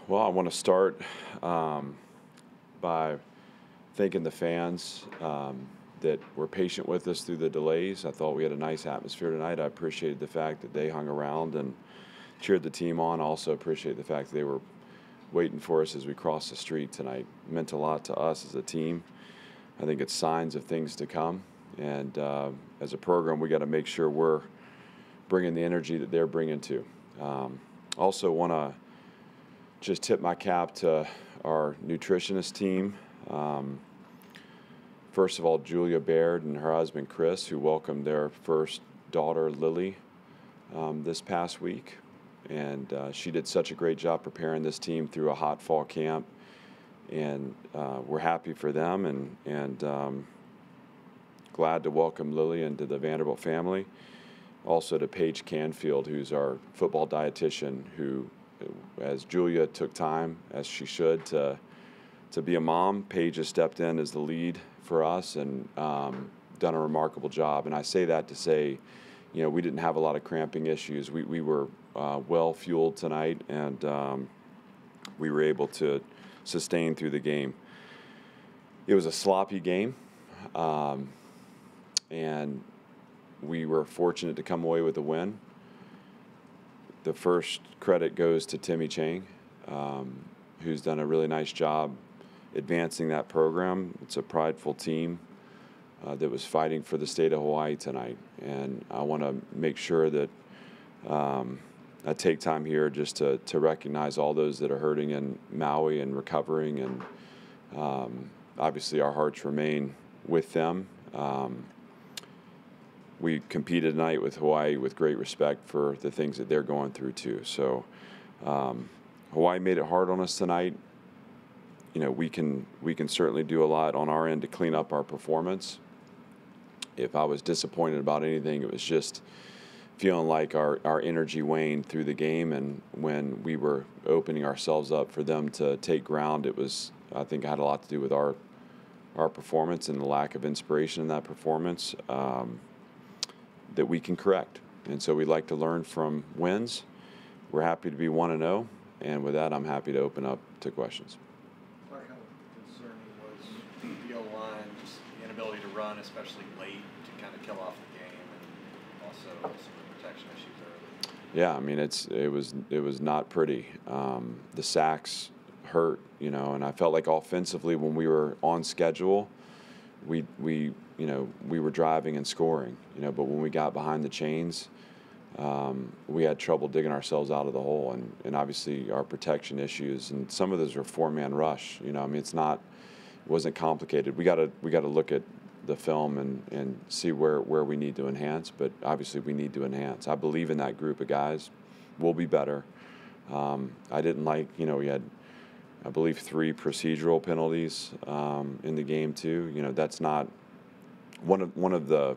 Well, I want to start by thanking the fans that were patient with us through the delays. I thought we had a nice atmosphere tonight. I appreciated the fact that they hung around and cheered the team on. I also appreciate the fact that they were waiting for us as we crossed the street tonight. It meant a lot to us as a team. I think it's signs of things to come. And as a program, we got to make sure we're bringing the energy that they're bringing too. Also want to just tip my cap to our nutritionist team. First of all, Julia Baird and her husband Chris, who welcomed their first daughter Lily this past week. And she did such a great job preparing this team through a hot fall camp. And we're happy for them and glad to welcome Lily into the Vanderbilt family. Also to Paige Canfield, who's our football dietitian, who, as Julia took time, as she should, to be a mom, Paige has stepped in as the lead for us and done a remarkable job. And I say that to say, we didn't have a lot of cramping issues. We were well fueled tonight, and we were able to sustain through the game. It was a sloppy game, and we were fortunate to come away with a win. The first credit goes to Timmy Chang, who's done a really nice job advancing that program. It's a prideful team that was fighting for the state of Hawaii tonight. And I want to make sure that I take time here just to recognize all those that are hurting in Maui and recovering. And obviously our hearts remain with them. We competed tonight with Hawaii with great respect for the things that they're going through too. So Hawaii made it hard on us tonight. We can certainly do a lot on our end to clean up our performance. If I was disappointed about anything, it was just feeling like our energy waned through the game, and when we were opening ourselves up for them to take ground, I think it had a lot to do with our performance and the lack of inspiration in that performance. That we can correct. And so we like to learn from wins. We're happy to be 1-0, and with that, I'm happy to open up to questions. Clark, how concerning was the O-line, just the inability to run, especially late, to kind of kill off the game, and also some of the protection issues early? Yeah, I mean, it was not pretty. The sacks hurt, and I felt like offensively when we were on schedule, we were driving and scoring, but when we got behind the chains, we had trouble digging ourselves out of the hole, and obviously our protection issues, and some of those are four-man rush. It wasn't complicated. We got to look at the film and see where we need to enhance, but obviously we need to enhance. I believe in that group of guys. We'll be better. I didn't like, we had, I believe, 3 procedural penalties in the game too. That's not one of the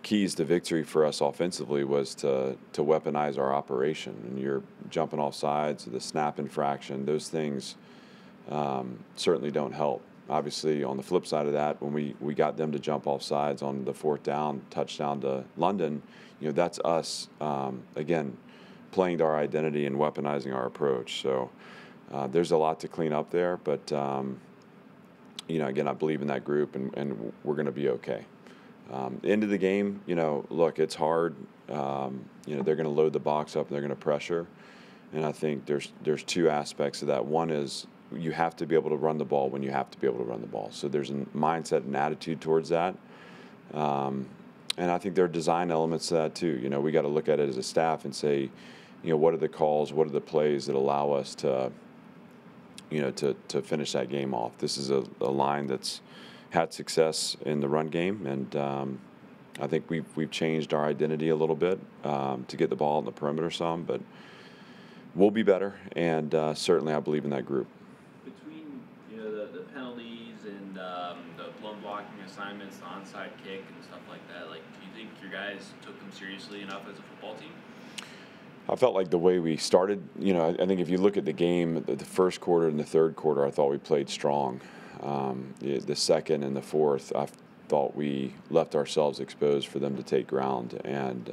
keys to victory for us offensively was to weaponize our operation. And you're jumping off sides, the snap infraction, those things certainly don't help. Obviously, on the flip side of that, when we got them to jump off sides on the 4th down touchdown to London, that's us again playing to our identity and weaponizing our approach. So there's a lot to clean up there, but again, I believe in that group, and we're going to be okay. End of the game, look, it's hard. They're going to load the box up and they're going to pressure, and I think there's 2 aspects of that. One is you have to be able to run the ball when you have to be able to run the ball. So there's a mindset and attitude towards that. And I think there are design elements to that too. We got to look at it as a staff and say, what are the calls, what are the plays that allow us to finish that game off. This is a line that's had success in the run game, and I think we've changed our identity a little bit to get the ball in the perimeter some, but we'll be better, and certainly I believe in that group. Between the penalties and the blown blocking assignments, the onside kick and stuff like that, do you think your guys took them seriously enough as a football team? I felt like the way we started, I think if you look at the game, the first quarter and the third quarter, I thought we played strong. The second and the fourth, I thought we left ourselves exposed for them to take ground. And,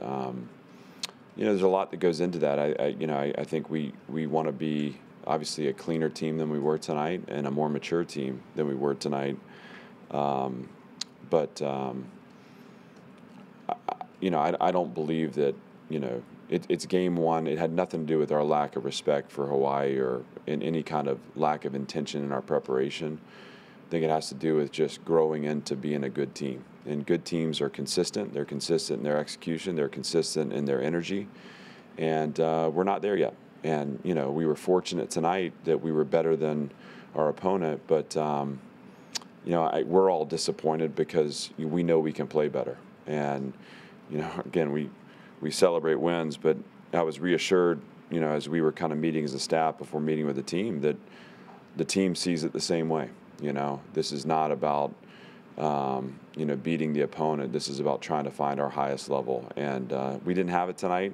there's a lot that goes into that. I think we want to be obviously a cleaner team than we were tonight and a more mature team than we were tonight. But I don't believe that, it's game one. It had nothing to do with our lack of respect for Hawaii or in any kind of lack of intention in our preparation. I think it has to do with just growing into being a good team. And good teams are consistent. They're consistent in their execution. They're consistent in their energy. And we're not there yet. And, we were fortunate tonight that we were better than our opponent. But, we're all disappointed because we know we can play better. And, again, we celebrate wins, but I was reassured, as we were kind of meeting as a staff before meeting with the team, that the team sees it the same way. This is not about, beating the opponent. This is about trying to find our highest level. And we didn't have it tonight,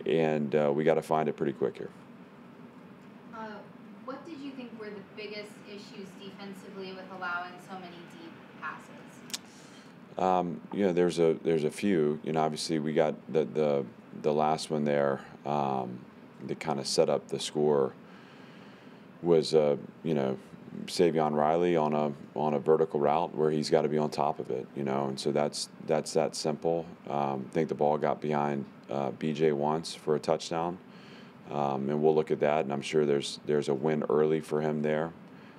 and we got to find it pretty quick here. What did you think were the biggest issues defensively with allowing so many deep passes? There's a few. Obviously we got the last one there that kind of set up the score was Savion Riley on a vertical route where he's got to be on top of it, and so that's that simple. I think the ball got behind BJ once for a touchdown, and we'll look at that, and I'm sure there's a win early for him there.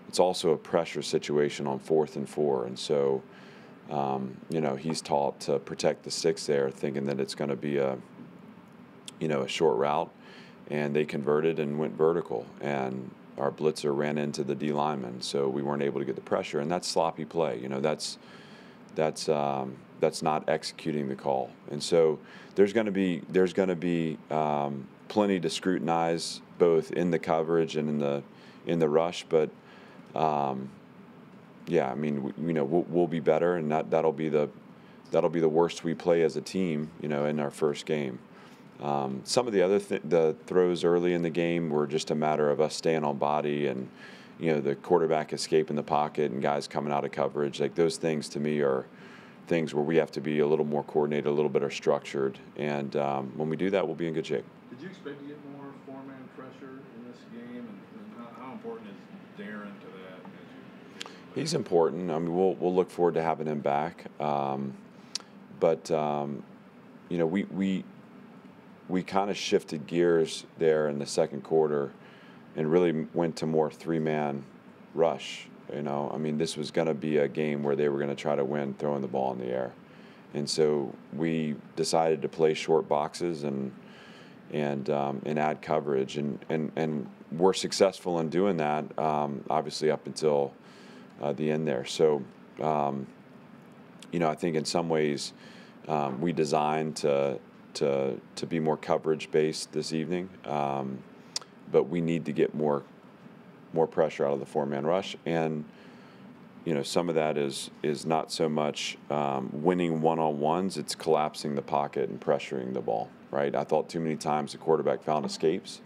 It's also a pressure situation on 4th and 4, and so he's taught to protect the sticks there, thinking that it's going to be a short route, and they converted and went vertical, and our blitzer ran into the D lineman, so we weren't able to get the pressure, and that's sloppy play. That's not executing the call, and so there's going to be plenty to scrutinize both in the coverage and in the rush, but we'll be better, and that'll be the worst we play as a team, in our first game. Some of the other the throws early in the game were just a matter of us staying on body and, the quarterback escaping the pocket and guys coming out of coverage. Like those things to me are things where we have to be a little more coordinated, a little better structured, and when we do that, we'll be in good shape. Did you expect to get more four-man pressure in this game, and how important is Darren to that? He's important. I mean, we'll look forward to having him back, but we kind of shifted gears there in the second quarter and really went to more three-man rush. This was going to be a game where they were going to try to win throwing the ball in the air. And so we decided to play short boxes and add coverage. And we're successful in doing that, obviously up until the end there. So, I think in some ways we designed to be more coverage based this evening, but we need to get more pressure out of the four-man rush, and some of that is not so much winning one-on-ones, it's collapsing the pocket and pressuring the ball, right? I thought too many times the quarterback found escapes,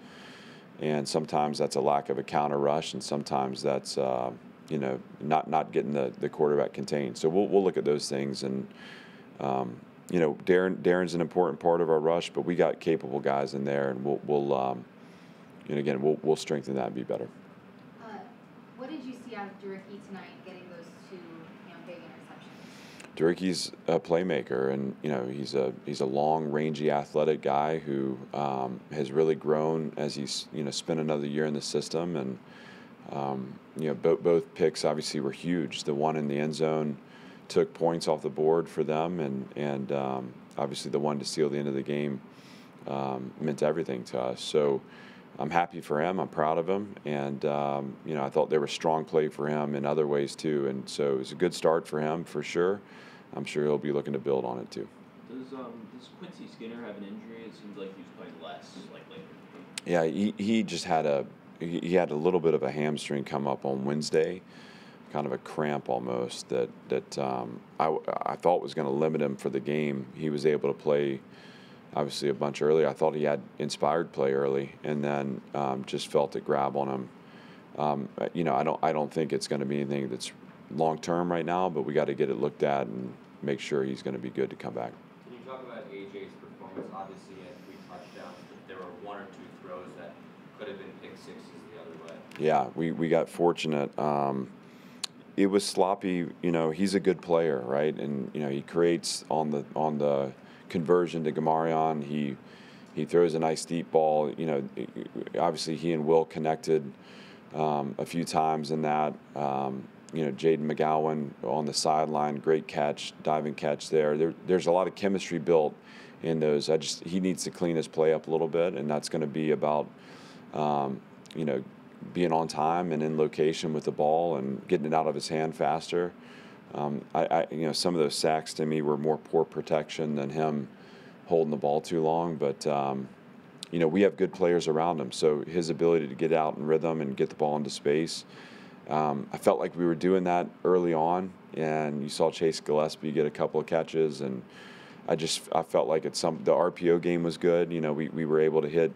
and sometimes that's a lack of a counter rush, and sometimes that's not getting the quarterback contained. So we'll look at those things, and Darren's an important part of our rush, but we got capable guys in there, and we'll strengthen that and be better. What did you see out of Duricky tonight, getting those two big interceptions? Duricky's a playmaker, and he's a long, rangy, athletic guy who has really grown as he's spent another year in the system, and both picks obviously were huge. The one in the end zone took points off the board for them, and obviously the one to seal the end of the game meant everything to us. So I'm happy for him. I'm proud of him, and I thought there was strong play for him in other ways too. And so it was a good start for him for sure. I'm sure he'll be looking to build on it too. Does Quincy Skinner have an injury? It seems like he's playing less later. Yeah, he just had a little bit of a hamstring come up on Wednesday, kind of a cramp almost that I thought was going to limit him for the game. He was able to play obviously a bunch earlier. I thought he had inspired play early, and then just felt it grab on him. I don't think it's going to be anything that's long term right now, but we got to get it looked at and make sure he's going to be good to come back. Can you talk about AJ's performance? Obviously, he had 3 touchdowns, but there were 1 or 2 throws that could have been pick sixes the other way. Yeah, we got fortunate. It was sloppy. You know, he's a good player, right? And you know, he creates on the conversion to Gamarion. He throws a nice deep ball. You know, obviously he and Will connected a few times in that. You know, Jaden McGowan on the sideline, great catch, diving catch there. There's a lot of chemistry built in those. He needs to clean his play up a little bit, and that's going to be about you know, being on time and in location with the ball and getting it out of his hand faster. You know, some of those sacks to me were more poor protection than him holding the ball too long. But you know, we have good players around him, so his ability to get out in rhythm and get the ball into space. I felt like we were doing that early on, and you saw Chase Gillespie get a couple of catches, and I felt like the RPO game was good. You know, we were able to hit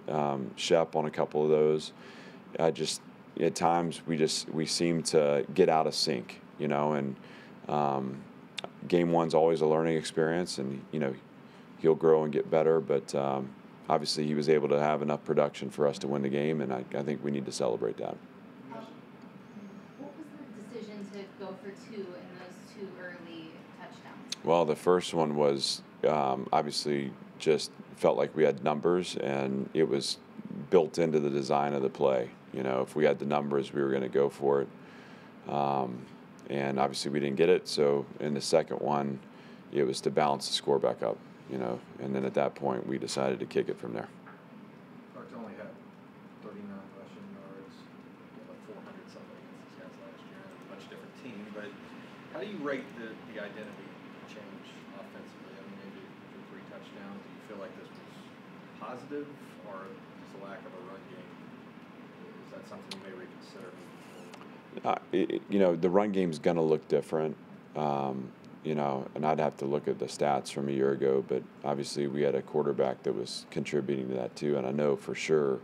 Shep on a couple of those. At times we seem to get out of sync, you know, and game one's always a learning experience, and you know, he'll grow and get better, but obviously he was able to have enough production for us to win the game, and I think we need to celebrate that. What was the decision to go for 2 in those 2 early touchdowns? Well, the first one was obviously just felt like we had numbers, and it was built into the design of the play. You know, if we had the numbers, we were going to go for it. And obviously we didn't get it, so in the second one, it was to balance the score back up, you know, and then at that point we decided to kick it from there. Clark only had 39 rushing yards, like 400 something against these guys last year. A much different team, but how do you rate the identity change offensively? I mean, maybe for 3 touchdowns, do you feel like this was positive, or just a lack of a run game? Is that something you may reconsider moving forward? You know, the run game's going to look different, you know, and I'd have to look at the stats from a year ago, but obviously we had a quarterback that was contributing to that too, and I know for sure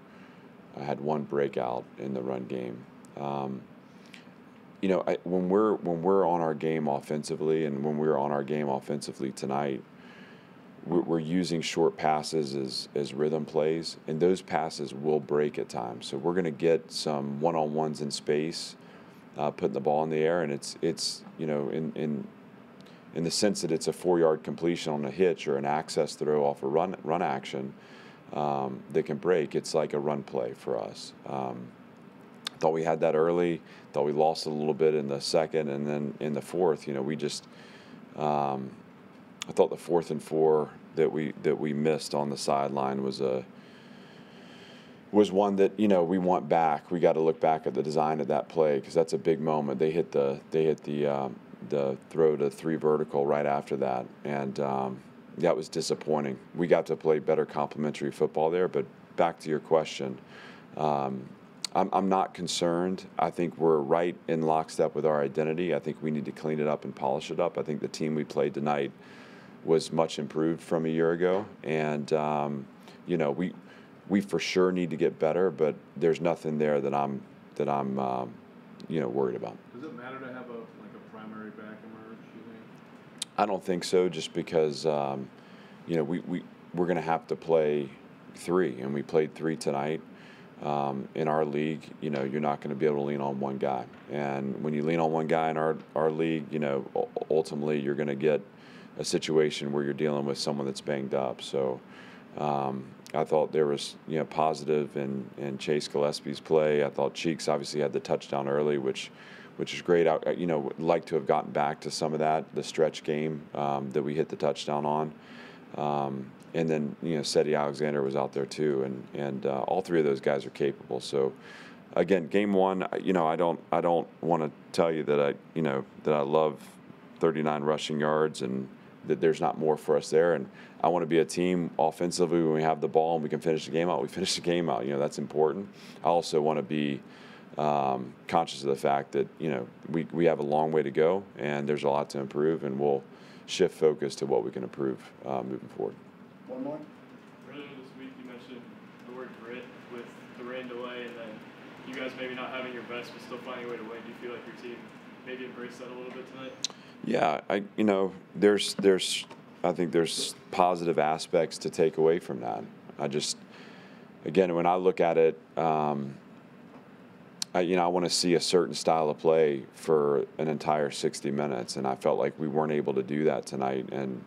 I had one breakout in the run game. You know, when we're on our game offensively, and when we were on our game offensively tonight, we're using short passes as rhythm plays, and those passes will break at times. So we're going to get some one-on-ones in space, putting the ball in the air, and it's you know, in the sense that it's a 4-yard completion on a hitch or an access throw off a run action that can break. It's like a run play for us. Thought we had that early. Thought we lost it a little bit in the second, and then in the fourth, you know, we just. I thought the 4th and 4 that we missed on the sideline was one that, you know, we want back. We got to look back at the design of that play, because that's a big moment. They hit the throw to 3 vertical right after that, and that was disappointing. We got to play better complementary football there. But back to your question, I'm not concerned. I think we're right in lockstep with our identity. I think we need to clean it up and polish it up. I think the team we played tonight was much improved from a year ago, and you know, we for sure need to get better, but there's nothing there that I'm you know, worried about. Does it matter to have a primary back emerge, you think? I don't think so, just because you know, we're going to have to play 3, and we played 3 tonight. In our league, you know, you're not going to be able to lean on one guy, and when you lean on one guy in our league, you know, ultimately you're going to get a situation where you're dealing with someone that's banged up. So I thought there was, you know, positive in Chase Gillespie's play. I thought Cheeks obviously had the touchdown early, which is great. I you know, would like to have gotten back to some of that, the stretch game that we hit the touchdown on. And then, you know, Seti Alexander was out there too, and all 3 of those guys are capable. So again, game 1, you know, I don't want to tell you that I love 39 rushing yards and that there's not more for us there. And I want to be a team offensively when we have the ball and we can finish the game out. We finish the game out. You know, that's important. I also want to be conscious of the fact that, you know, we have a long way to go and there's a lot to improve, and we'll shift focus to what we can improve moving forward. One more. Earlier this week, you mentioned the word grit with the rain delay, and then you guys maybe not having your best but still finding a way to win. Do you feel like your team maybe embraced that a little bit tonight? Yeah, you know, I think there's positive aspects to take away from that. again, when I look at it, I want to see a certain style of play for an entire 60 minutes, and I felt like we weren't able to do that tonight. And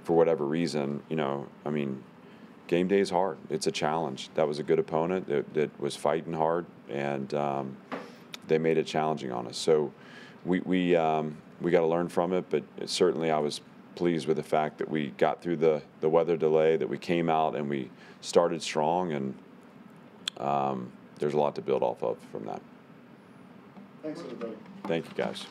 for whatever reason, game day is hard. It's a challenge. That was a good opponent that was fighting hard, and they made it challenging on us. So we got to learn from it, but certainly I was pleased with the fact that we got through the weather delay, that we came out and we started strong, and there's a lot to build off of from that. Thanks, everybody. Thank you, guys.